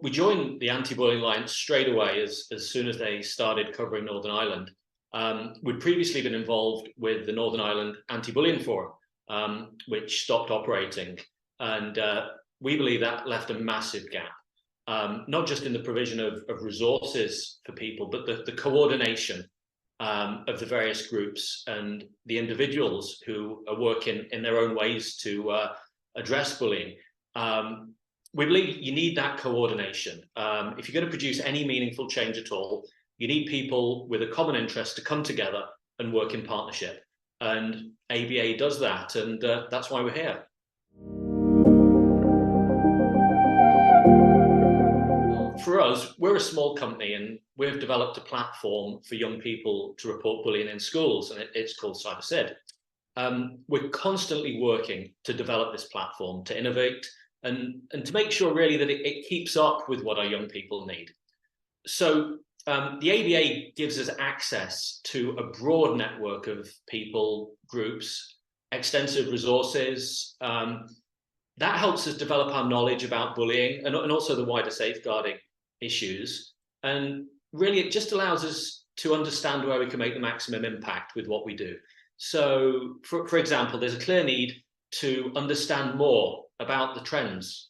we joined the Anti-Bullying Alliance straight away as soon as they started covering Northern Ireland. We'd previously been involved with the Northern Ireland Anti-Bullying Forum, which stopped operating. And we believe that left a massive gap, not just in the provision of resources for people, but the coordination of the various groups and the individuals who are working in their own ways to address bullying. We believe you need that coordination. If you're going to produce any meaningful change at all, you need people with a common interest to come together and work in partnership. And ABA does that, and that's why we're here. For us, we're a small company, and we've developed a platform for young people to report bullying in schools, and it's called CyberSyd. We're constantly working to develop this platform, to innovate, and to make sure really that it keeps up with what our young people need. So the ABA gives us access to a broad network of people, groups, extensive resources. That helps us develop our knowledge about bullying and also the wider safeguarding issues. And really, it just allows us to understand where we can make the maximum impact with what we do. So, for example, there's a clear need to understand more about the trends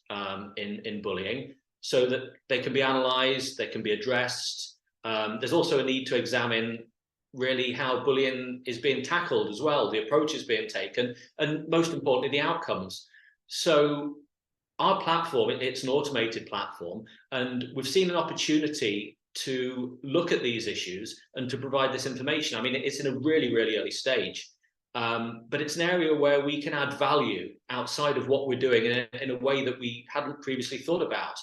in bullying so that they can be analysed, they can be addressed. There's also a need to examine really how bullying is being tackled as well, the approaches being taken, and most importantly, the outcomes. So our platform, it's an automated platform, and we've seen an opportunity to look at these issues and to provide this information. I mean, it's in a really, really early stage, but it's an area where we can add value outside of what we're doing in a way that we hadn't previously thought about.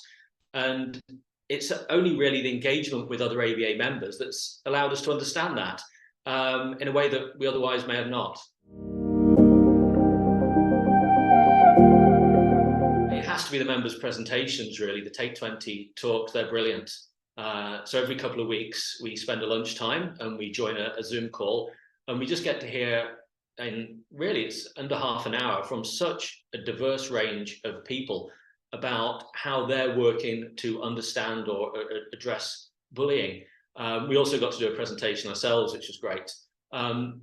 And it's only really the engagement with other ABA members that's allowed us to understand that in a way that we otherwise may have not. It has to be the members' presentations, really. The Take 20 talks, they're brilliant. So every couple of weeks, we spend a lunchtime and we join a Zoom call, and we just get to hear, and really it's under half an hour, from such a diverse range of people about how they're working to understand or address bullying. We also got to do a presentation ourselves, which was great.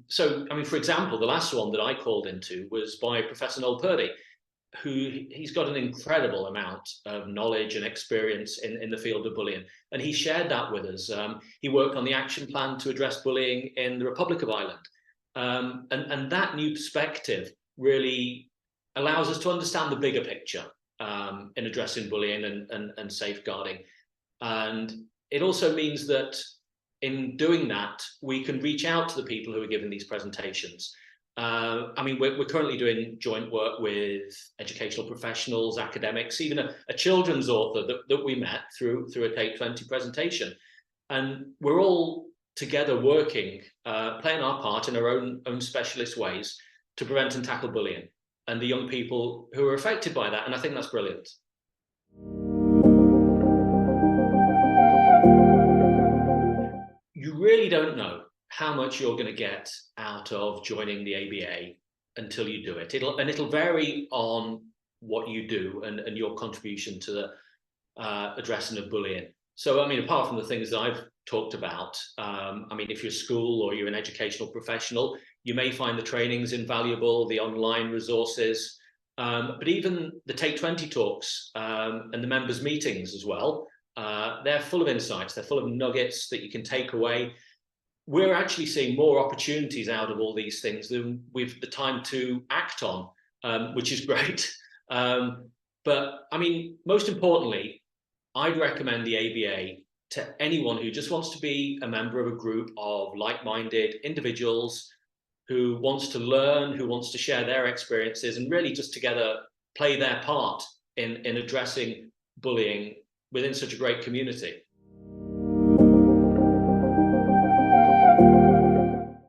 So, I mean, for example, the last one that I called into was by Professor Noel Purdy, he's got an incredible amount of knowledge and experience in the field of bullying. And he shared that with us. He worked on the action plan to address bullying in the Republic of Ireland. And that new perspective really allows us to understand the bigger picture in addressing bullying and safeguarding. And it also means that in doing that, we can reach out to the people who are giving these presentations. I mean, we're currently doing joint work with educational professionals, academics, even a children's author that we met through a Take 20 presentation. And we're all together working, playing our part in our own specialist ways to prevent and tackle bullying and the young people who are affected by that. And I think that's brilliant. You really don't know how much you're going to get out of joining the ABA until you do it. It'll vary on what you do and your contribution to the addressing of bullying. So, I mean, apart from the things that I've talked about, I mean, if you're a school or you're an educational professional, you may find the trainings invaluable, the online resources, but even the Take 20 talks and the members' meetings as well, they're full of insights, they're full of nuggets that you can take away. We're actually seeing more opportunities out of all these things than we've the time to act on, which is great. But I mean, most importantly, I'd recommend the ABA to anyone who just wants to be a member of a group of like-minded individuals who wants to learn, who wants to share their experiences and really just together play their part in addressing bullying within such a great community.